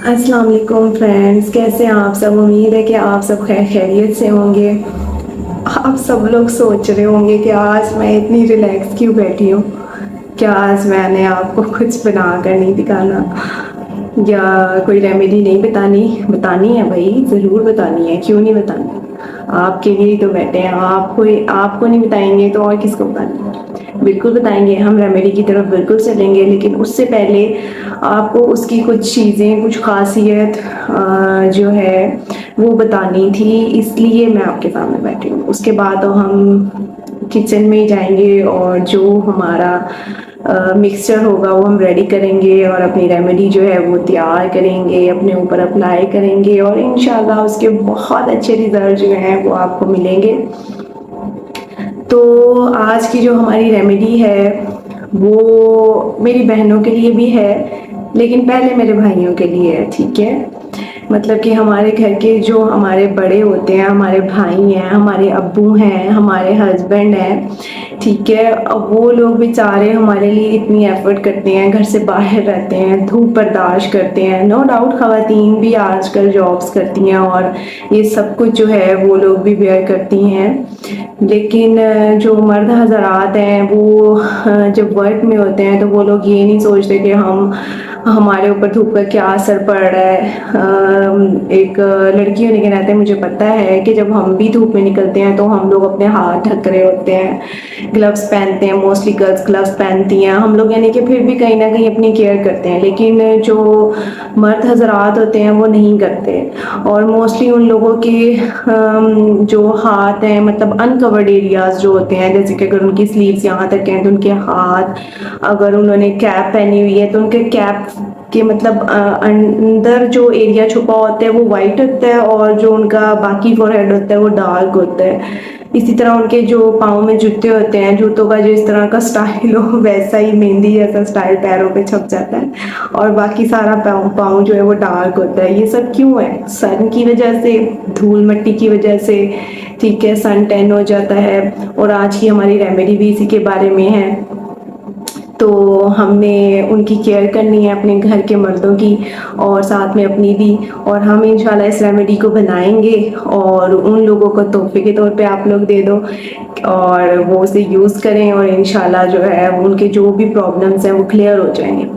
अस्सलाम वालेकुम फ्रेंड्स, कैसे हैं आप सब। उम्मीद है कि आप सब खैरियत से होंगे। आप सब लोग सोच रहे होंगे कि आज मैं इतनी रिलैक्स क्यों बैठी हूँ। क्या आज मैंने आपको कुछ बना कर नहीं दिखाना या कोई रेमेडी नहीं बतानी है भाई, ज़रूर बतानी है, क्यों नहीं बतानी। आपके लिए ही तो बैठे हैं। आपको नहीं बताएंगे तो और किसको बताएंगे। बिल्कुल बताएंगे, हम रेमेडी की तरफ बिल्कुल चलेंगे, लेकिन उससे पहले आपको उसकी कुछ चीज़ें, कुछ खासियत जो है वो बतानी थी, इसलिए मैं आपके सामने बैठी हूँ। उसके बाद तो हम किचन में ही जाएंगे और जो हमारा मिक्सचर होगा वो हम रेडी करेंगे और अपनी रेमेडी जो है वो तैयार करेंगे, अपने ऊपर अप्लाई करेंगे और इंशाल्लाह उसके बहुत अच्छे रिजल्ट जो हैं वो आपको मिलेंगे। तो आज की जो हमारी रेमेडी है वो मेरी बहनों के लिए भी है, लेकिन पहले मेरे भाइयों के लिए है, ठीक है। मतलब कि हमारे घर के जो हमारे बड़े होते हैं, हमारे भाई हैं, हमारे अब्बू हैं, हमारे हस्बैंड हैं, ठीक है। अब वो लोग बेचारे हमारे लिए इतनी एफर्ट करते हैं, घर से बाहर रहते हैं, धूप बर्दाश्त करते हैं। नो डाउट खवातीन भी आजकल जॉब्स करती हैं और ये सब कुछ जो है वो लोग भी बेयर करती हैं, लेकिन जो मर्द हजरात हैं वो जब वर्क में होते हैं तो वो लोग ये नहीं सोचते कि हमारे ऊपर धूप का क्या असर पड़ रहा है। एक लड़की होने के नाते मुझे पता है कि जब हम भी धूप में निकलते हैं तो हम लोग अपने हाथ ढक रहे होते हैं, ग्लव्स पहनते हैं, मोस्टली गर्ल्स ग्लव्स पहनती हैं हम लोग, यानी कि फिर भी कहीं ना कहीं अपनी केयर करते हैं, लेकिन जो मर्द हजरात होते हैं वो नहीं करते। और मोस्टली उन लोगों के जो हाथ हैं, मतलब अनकवर्ड एरियाज जो होते हैं, जैसे कि अगर उनकी स्लीव्स यहाँ तक हैं तो उनके हाथ, अगर उन्होंने कैप पहनी हुई है तो उनके कैप के मतलब अंदर जो एरिया छुपा होता है वो वाइट होता है और जो उनका बाकी फोरहेड होता है वो डार्क होता है। इसी तरह उनके जो पाँव में जूते होते हैं, जूतों का जो इस तरह का स्टाइल हो वैसा ही मेहंदी जैसा स्टाइल पैरों पे छप जाता है और बाकी सारा पाँव जो है वो डार्क होता है। ये सब क्यों है? सन की वजह से, धूल मिट्टी की वजह से, ठीक है, सन टैन हो जाता है। और आज की हमारी रेमेडी भी इसी के बारे में है। तो हमने उनकी केयर करनी है, अपने घर के मर्दों की और साथ में अपनी भी, और हम इंशाल्लाह इस रेमेडी को बनाएंगे और उन लोगों को तोहफे के तौर पे आप लोग दे दो और वो उसे यूज़ करें और इंशाल्लाह जो है उनके जो भी प्रॉब्लम्स हैं वो क्लियर हो जाएंगे।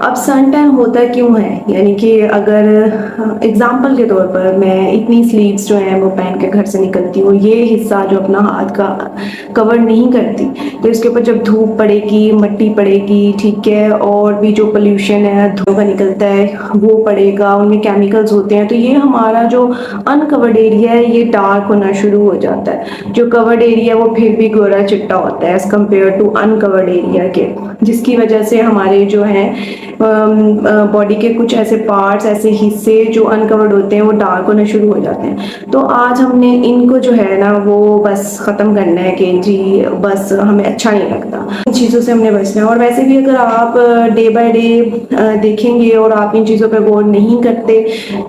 अब सन टैन होता क्यों है, यानी कि अगर एग्जाम्पल के तौर पर मैं इतनी स्लीव्स जो हैं वो पहन के घर से निकलती हूँ, ये हिस्सा जो अपना हाथ का कवर नहीं करती, तो इसके ऊपर जब धूप पड़ेगी, मिट्टी पड़ेगी, ठीक है, और भी जो पोल्यूशन है, धुआं निकलता है वो पड़ेगा, उनमें केमिकल्स होते हैं, तो ये हमारा जो अनकवर्ड एरिया है ये डार्क होना शुरू हो जाता है। जो कवर्ड एरिया वो फिर भी गोरा चिट्टा होता है as compared to uncovered area के, जिसकी वजह से हमारे जो हैं बॉडी के कुछ ऐसे पार्ट्स, ऐसे हिस्से जो अनकवर्ड होते हैं वो डार्क होना शुरू हो जाते हैं। तो आज हमने इनको जो है ना वो बस ख़त्म करना है कि जी बस हमें अच्छा नहीं लगता, इन चीज़ों से हमने बचना है। और वैसे भी अगर आप डे बाय डे देखेंगे और आप इन चीज़ों पर गौर नहीं करते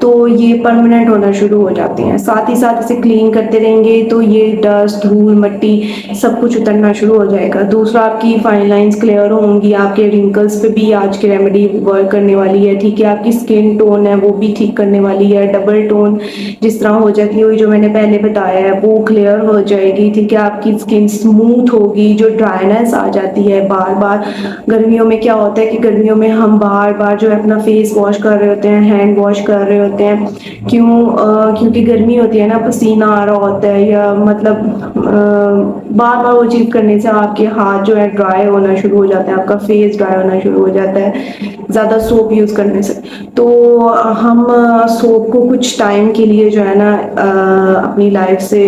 तो ये परमानेंट होना शुरू हो जाती हैं। साथ ही साथ इसे क्लीन करते रहेंगे तो ये डस्ट, धूल, मिट्टी सब कुछ उतरना शुरू हो जाएगा। दूसरा, आपकी फाइन लाइंस क्लियर होंगी, आपके रिंकल्स पे भी आज की रेमेडी वर्क करने वाली है, ठीक है। आपकी स्किन टोन है वो भी ठीक करने वाली है, डबल टोन जिस तरह हो जाती है जो मैंने पहले बताया है वो क्लियर हो जाएगी, ठीक है। आपकी स्किन स्मूथ होगी, जो ड्राइनेस आ जाती है बार बार, गर्मियों में क्या होता है कि गर्मियों में हम बार बार जो है अपना फेस वॉश कर रहे होते हैं, हैंड वॉश कर रहे होते हैं, क्योंकि गर्मी होती है ना, पसीना आ रहा होता है, या मतलब बार बार वो चीज़ करने से आपके हाथ जो है ड्राई होना शुरू हो जाता है, आपका फेस ड्राई होना शुरू हो जाता है ज़्यादा सोप यूज़ करने से। तो हम सोप को कुछ टाइम के लिए जो है ना अपनी लाइफ से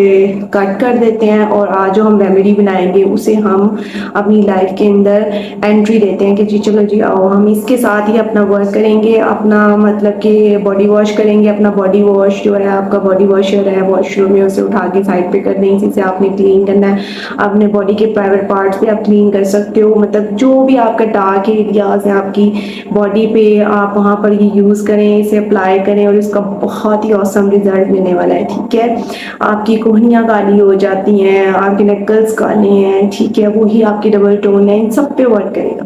कट कर देते हैं और आज जो हम रेमेडी बनाएंगे उसे हम अपनी लाइफ के अंदर एंट्री देते हैं कि जी चलो जी आओ हम इसके साथ ही अपना वर्क करेंगे, अपना मतलब कि बॉडी वॉश करेंगे। अपना बॉडी वॉश जो है, आपका बॉडी वॉशर है वॉशरूम में, उसे उठा के साइड पे कर दें, इसी से आपने क्लीन करना है। अपने बॉडी के प्राइवेट पार्ट्स पे आप क्लीन कर सकते हो, मतलब जो भी आपका डार्क एरियाज है आपकी बॉडी पे, आप वहाँ पर ये यूज़ करें, इसे अप्लाई करें और इसका बहुत ही औसम रिजल्ट मिलने वाला है, ठीक है। आपकी कोहनियाँ काली हो जाती हैं, आपके नकल्स काले हैं, ठीक है, वही आपकी डबल टोन है, इन सब पे वर्क करेगा।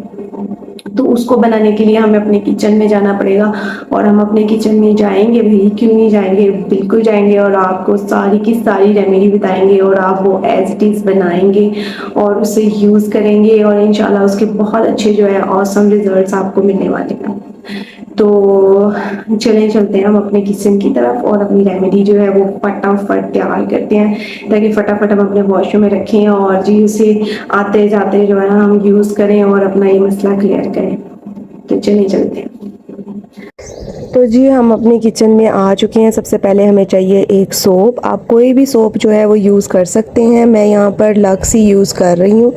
तो उसको बनाने के लिए हमें अपने किचन में जाना पड़ेगा, और हम अपने किचन में जाएंगे भाई, क्यों नहीं जाएंगे, बिल्कुल जाएंगे, और आपको सारी की सारी रेमेडी बताएंगे और आप वो एज इट इज़ बनाएंगे और उसे यूज़ करेंगे, और इंशाल्लाह उसके बहुत अच्छे जो है ऑसम रिजल्ट्स आपको मिलने वाले हैं। तो चलते हैं हम अपने किचन की तरफ और अपनी रेमेडी जो है वो फटाफट तैयार करते हैं, ताकि फटाफट हम अपने वॉशरूम में रखें और जी उसे आते जाते जो है हम यूज़ करें और अपना ये मसला क्लियर करें। तो चलते हैं। तो जी हम अपने किचन में आ चुके हैं। सबसे पहले हमें चाहिए एक सोप। आप कोई भी सोप जो है वो यूज़ कर सकते हैं। मैं यहाँ पर लक्स ही यूज़ कर रही हूँ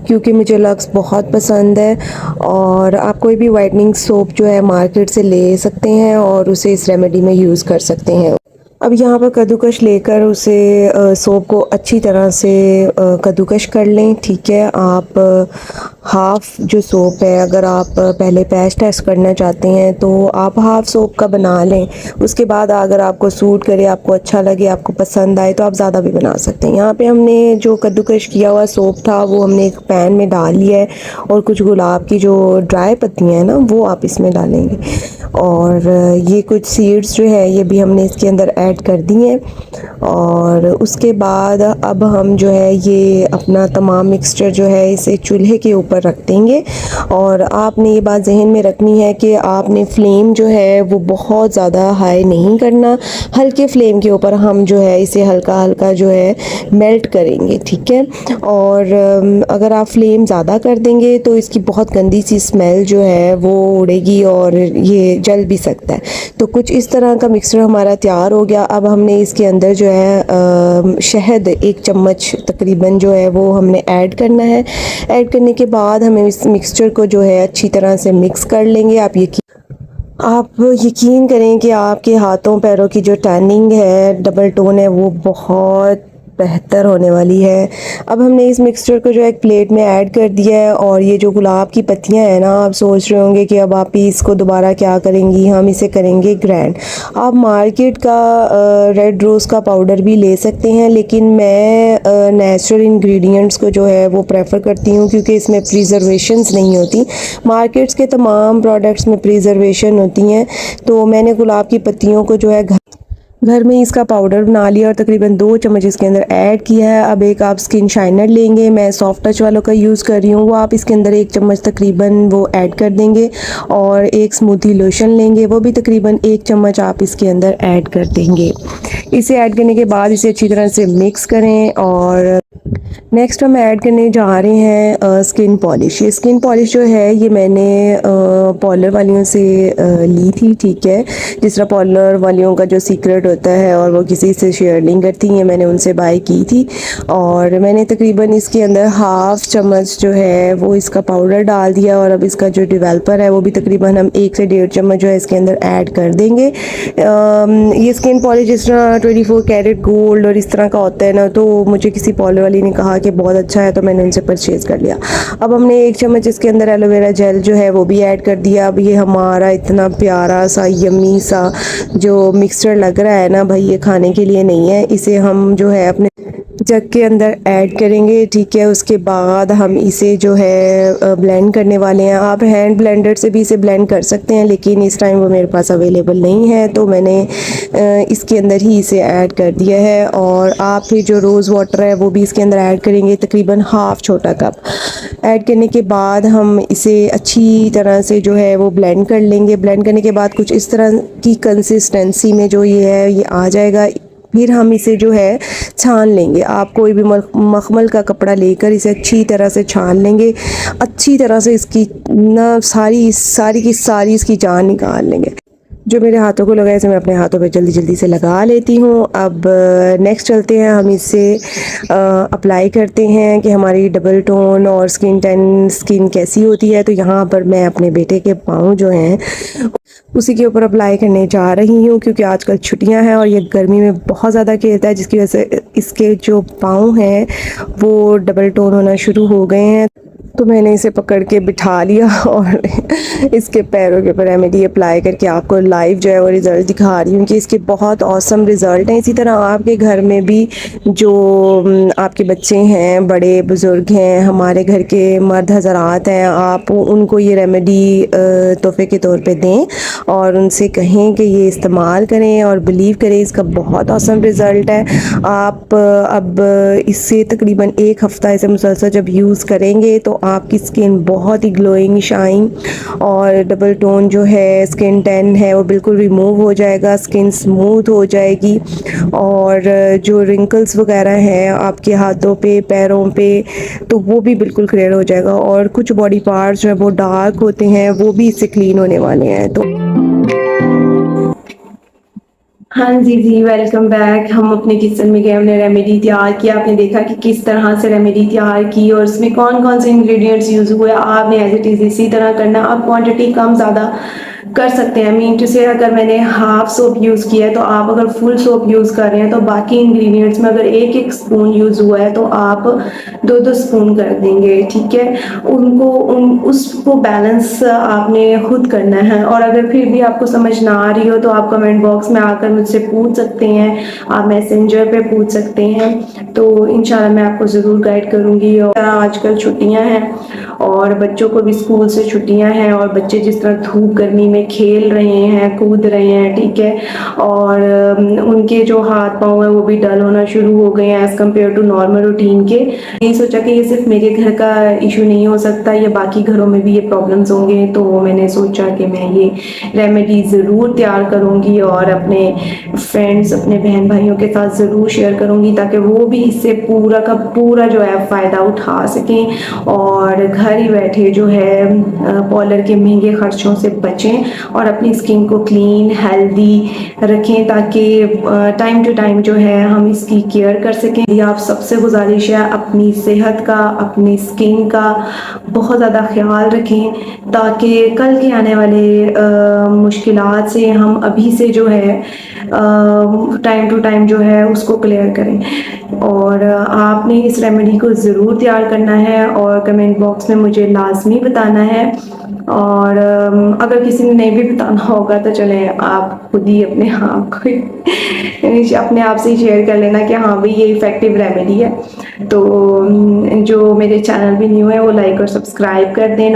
क्योंकि मुझे लक्स बहुत पसंद है, और आप कोई भी वाइटनिंग सोप जो है मार्केट से ले सकते हैं और उसे इस रेमेडी में यूज़ कर सकते हैं। अब यहाँ पर कद्दूकश लेकर उसे सोप को अच्छी तरह से कद्दूकश कर लें। ठीक है, आप हाफ़ जो सोप है, अगर आप पहले पैच टेस्ट करना चाहते हैं तो आप हाफ़ सोप का बना लें। उसके बाद अगर आपको सूट करे, आपको अच्छा लगे, आपको पसंद आए तो आप ज़्यादा भी बना सकते हैं। यहाँ पे हमने जो कद्दूकश किया हुआ सोप था वो हमने एक पैन में डाल लिया है, और कुछ गुलाब की जो ड्राई पत्तियाँ हैं ना वो आप इसमें डालेंगे, और ये कुछ सीड्स जो है ये भी हमने इसके अंदर ऐड कर दी हैं। और उसके बाद अब हम जो है ये अपना तमाम मिक्सचर जो है इसे चूल्हे के ऊपर रख देंगे, और आपने ये बात जहन में रखनी है कि आपने फ्लेम जो है वो बहुत ज़्यादा हाई नहीं करना। हल्के फ्लेम के ऊपर हम जो है इसे हल्का हल्का जो है मेल्ट करेंगे। ठीक है, और अगर आप फ्लेम ज़्यादा कर देंगे तो इसकी बहुत गंदी सी स्मेल जो है वो उड़ेगी और ये जल भी सकता है। तो कुछ इस तरह का मिक्सचर हमारा तैयार हो गया। अब हमने इसके अंदर जो है शहद 1 चम्मच तकरीबन जो है वो हमने ऐड करना है। ऐड करने के बाद हमें इस मिक्सचर को जो है अच्छी तरह से मिक्स कर लेंगे। आप यकीन करें कि आपके हाथों पैरों की जो टैनिंग है, डबल टोन है, वो बहुत बेहतर होने वाली है। अब हमने इस मिक्सचर को जो है एक प्लेट में ऐड कर दिया है, और ये जो गुलाब की पत्तियां हैं ना, आप सोच रहे होंगे कि अब आप इसको दोबारा क्या करेंगी, हम इसे करेंगे ग्राइंड। आप मार्केट का रेड रोज़ का पाउडर भी ले सकते हैं, लेकिन मैं नेचुरल इंग्रेडिएंट्स को जो है वो प्रेफर करती हूँ क्योंकि इसमें प्रिजर्वेशंस नहीं होती। मार्केट्स के तमाम प्रोडक्ट्स में प्रिजर्वेशन होती हैं, तो मैंने गुलाब की पत्तियों को जो है घर में इसका पाउडर बना लिया और तकरीबन 2 चम्मच इसके अंदर ऐड किया है। अब एक आप स्किन शाइनर लेंगे, मैं सॉफ्ट टच वालों का यूज़ कर रही हूँ, वो आप इसके अंदर 1 चम्मच तकरीबन वो ऐड कर देंगे, और एक स्मूथी लोशन लेंगे, वो भी तकरीबन 1 चम्मच आप इसके अंदर ऐड कर देंगे। इसे ऐड करने के बाद इसे अच्छी तरह से मिक्स करें, और नेक्स्ट हम ऐड करने जा रहे हैं स्किन पॉलिश। ये स्किन पॉलिश जो है ये मैंने पार्लर वालियों से ली थी। ठीक है, जिस तरह पार्लर वालियों का जो सीक्रेट होता है और वो किसी से शेयर नहीं करती हैं, मैंने उनसे बाय की थी, और मैंने तकरीबन इसके अंदर हाफ़ चम्मच जो है वो इसका पाउडर डाल दिया, और अब इसका जो डेवलपर है वो भी तकरीबन हम 1 से 1.5 चम्मच जो है इसके अंदर ऐड कर देंगे। ये स्किन पॉलिश जिस तरह 24 कैरेट गोल्ड और इस तरह का होता है ना, तो मुझे किसी पार्लर वाली ने कहा कि बहुत अच्छा है, तो मैंने उनसे परचेज़ कर लिया। अब हमने 1 चम्मच इसके अंदर एलोवेरा जेल जो है वो भी ऐड कर दिया। अब ये हमारा इतना प्यारा सा यम्मी सा जो मिक्सचर लग रहा है ना भाई, ये खाने के लिए नहीं है। इसे हम जो है अपने जग के अंदर ऐड करेंगे। ठीक है, उसके बाद हम इसे जो है ब्लेंड करने वाले हैं। आप हैंड ब्लेंडर से भी इसे ब्लेंड कर सकते हैं, लेकिन इस टाइम वो मेरे पास अवेलेबल नहीं है, तो मैंने इसके अंदर ही इसे ऐड कर दिया है। और आप फिर जो रोज़ वाटर है वो भी इसके अंदर ऐड करेंगे, तकरीबन हाफ़ छोटा कप। ऐड करने के बाद हम इसे अच्छी तरह से जो है वो ब्लेंड कर लेंगे। ब्लेंड करने के बाद कुछ इस तरह की कंसिस्टेंसी में जो ये है ये आ जाएगा। फिर हम इसे जो है छान लेंगे। आप कोई भी मखमल का कपड़ा लेकर इसे अच्छी तरह से छान लेंगे, अच्छी तरह से इसकी ना सारी की सारी इसकी जान निकाल लेंगे। जो मेरे हाथों को लगा है इसे मैं अपने हाथों पे जल्दी जल्दी से लगा लेती हूँ। अब नेक्स्ट चलते हैं, हम इसे अप्लाई करते हैं कि हमारी डबल टोन और स्किन टैन स्किन कैसी होती है। तो यहाँ पर मैं अपने बेटे के पाँव जो हैं उसी के ऊपर अप्लाई करने जा रही हूँ, क्योंकि आजकल छुट्टियाँ हैं और ये गर्मी में बहुत ज़्यादा खेलता है, जिसकी वजह से इसके जो पाँव हैं वो डबल टोन होना शुरू हो गए हैं। तो मैंने इसे पकड़ के बिठा लिया और इसके पैरों के ऊपर रेमेडी अप्लाई करके आपको लाइव जो है वो रिज़ल्ट दिखा रही हूँ कि इसके बहुत ऑसम रिज़ल्ट हैं। इसी तरह आपके घर में भी जो आपके बच्चे हैं, बड़े बुज़ुर्ग हैं, हमारे घर के मर्द हज़रात हैं, आप उनको ये रेमेडी तोहफ़े के तौर पे दें और उनसे कहें कि ये इस्तेमाल करें और बिलीव करें, इसका बहुत ऑसम रिज़ल्ट है। आप अब इससे तकरीबन 1 हफ़्ता इसे मुसलसल जब यूज़ करेंगे तो आपकी स्किन बहुत ही ग्लोइंग, शाइन और डबल टोन जो है स्किन टैन है वो बिल्कुल रिमूव हो जाएगा, स्किन स्मूथ हो जाएगी और जो रिंकल्स वगैरह हैं आपके हाथों पे, पैरों पे, तो वो भी बिल्कुल क्लियर हो जाएगा और कुछ बॉडी पार्ट्स जो है वो डार्क होते हैं वो भी इससे क्लीन होने वाले हैं। तो हाँ जी, वेलकम बैक। हम अपने किचन में गए, हमने रेमेडी तैयार किया। आपने देखा कि किस तरह से रेमेडी तैयार की और उसमें कौन-कौन से इंग्रेडिएंट्स यूज़ हुए। आपने एज़ इट इज़ इसी तरह करना। आप क्वांटिटी कम ज़्यादा कर सकते हैं। मीन टू से अगर मैंने हाफ सोप यूज़ किया है तो आप अगर फुल सोप यूज़ कर रहे हैं तो बाकी इंग्रेडिएंट्स में अगर 1-1 स्पून यूज़ हुआ है तो आप 2-2 स्पून कर देंगे, ठीक है। उसको बैलेंस आपने खुद करना है और अगर फिर भी आपको समझ ना आ रही हो तो आप कमेंट बॉक्स में आकर मुझसे पूछ सकते हैं, आप मैसेंजर पे पूछ सकते हैं। तो इंशाल्लाह मैं आपको ज़रूर गाइड करूँगी। और आजकल छुट्टियाँ हैं और बच्चों को भी स्कूल से छुट्टियाँ हैं और बच्चे जिस तरह धूप गर्मी में खेल रहे हैं, कूद रहे हैं, ठीक है, और उनके जो हाथ पाँव हैं वो भी डल होना शुरू हो गए हैं as compared to normal routine के। ये सोचा कि ये सिर्फ मेरे घर का इशू नहीं हो सकता, ये बाकी घरों में भी ये प्रॉब्लम्स होंगे, तो मैंने सोचा कि मैं ये रेमेडी ज़रूर तैयार करूँगी और अपने फ्रेंड्स, अपने बहन भाइयों के साथ ज़रूर शेयर करूँगी ताकि वो भी इससे पूरा का पूरा जो है फ़ायदा उठा सकें और घर ही बैठे जो है पार्लर के महंगे खर्चों से बचें और अपनी स्किन को क्लीन, हेल्दी रखें ताकि टाइम टू टाइम जो है हम इसकी केयर कर सकें। ये आप सबसे गुजारिश है अपनी सेहत का, अपनी स्किन का बहुत ज़्यादा ख्याल रखें ताकि कल के आने वाले मुश्किलात से हम अभी से जो है टाइम टू टाइम जो है उसको क्लियर करें। और आपने इस रेमेडी को ज़रूर तैयार करना है और कमेंट बॉक्स में मुझे लाजमी बताना है। और अगर किसी ने नहीं भी बताना होगा तो चलें आप खुद ही अपने आप को अपने आप से ही शेयर कर लेना कि हाँ भाई ये इफ़ेक्टिव रेमेडी है। तो जो मेरे चैनल भी न्यू है वो लाइक और सब्सक्राइब कर दें,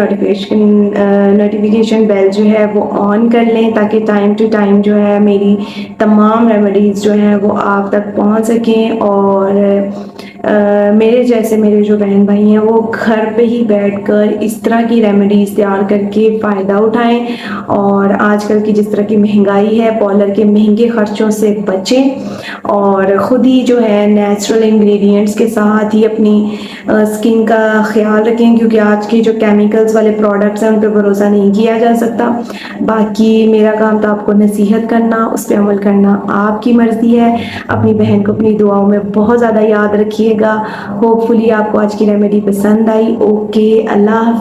नोटिफिकेशन बेल जो है वो ऑन कर लें ताकि टाइम टू टाइम जो है मेरी तमाम रेमेडीज़ जो हैं वो आप तक पहुंच सकें और मेरे जैसे मेरे जो बहन भाई हैं वो घर पे ही बैठकर इस तरह की रेमेडीज़ तैयार करके फ़ायदा उठाएं और आजकल की जिस तरह की महंगाई है, पार्लर के महंगे खर्चों से बचें और ख़ुद ही जो है नेचुरल इंग्रेडिएंट्स के साथ ही अपनी स्किन का ख्याल रखें क्योंकि आज के जो केमिकल्स वाले प्रोडक्ट्स हैं उन पर भरोसा नहीं किया जा सकता। बाकी मेरा काम तो आपको नसीहत करना, उस पर अमल करना आपकी मर्ज़ी है। अपनी बहन को अपनी दुआओं में बहुत ज़्यादा याद रखिएगा। होपफुली आपको आज की रेमेडी पसंद आई। ओके, अल्लाह।